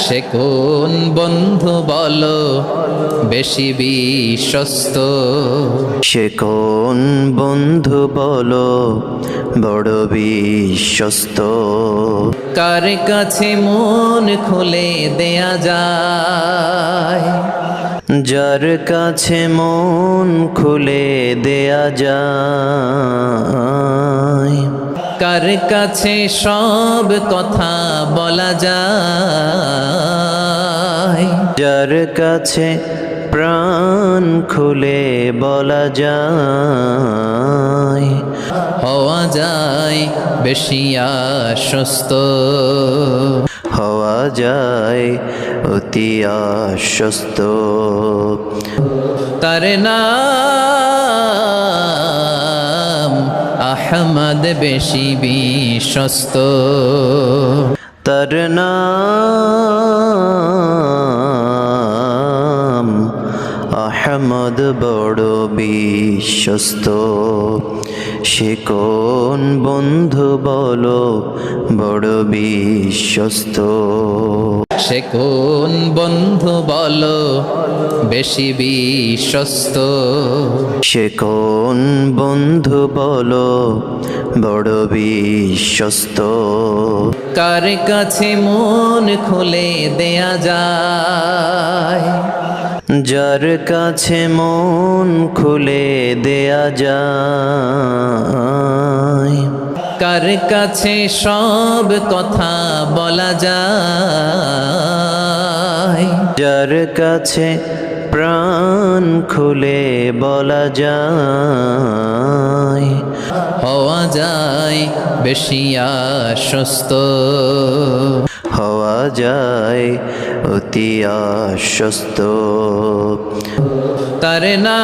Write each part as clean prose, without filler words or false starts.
সে কোন বন্ধু বলো বেশি বিশ্বস্ত? সে কোন বন্ধু বলো বড় বিশ্বস্ত? কার কাছে মন খুলে দেয়া যায়, যার কাছে মন খুলে দেয়া যায়। কার কাছে সব কথা বলা যায়, যার কাছে প্রাণ খুলে বলা যায়। হওয়া যায় বেশি আশ্বস্ত, হওয়া যায় অতি আশ্বস্ত। তার নাম আহমদ বেশি বিশ্বস্ত, তার নাম আহমদ বড় বিশ্বস্ত। সে কোন বন্ধু বলো বড় বিশ্বস্ত? সে কোন বন্ধু বলো বেশি বিশ্বস্ত? সে কোন বন্ধু বলো বড় বিশ্বস্ত? কার কাছে মন খুলে দেয়া যায়, যার কাছে মন খুলে দেয়া যায়। কার কাছে সব কথা বলা যায়, যার কাছে প্রাণ খুলে বলা যায়। হওয়া যায় বেশি আশ্বস্ত, হওয়া যায় অতি আশ্বস্ত। তার নাম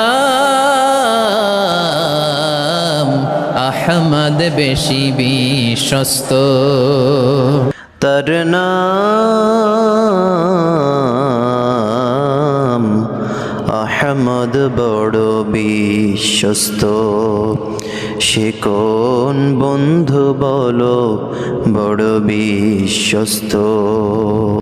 আহমদ বেশি বিশ্বস্ত, তার নাম আহমদ বড় বিশ্বস্ত। সে কোন বন্ধু বলো বড় বিশ্বস্ত?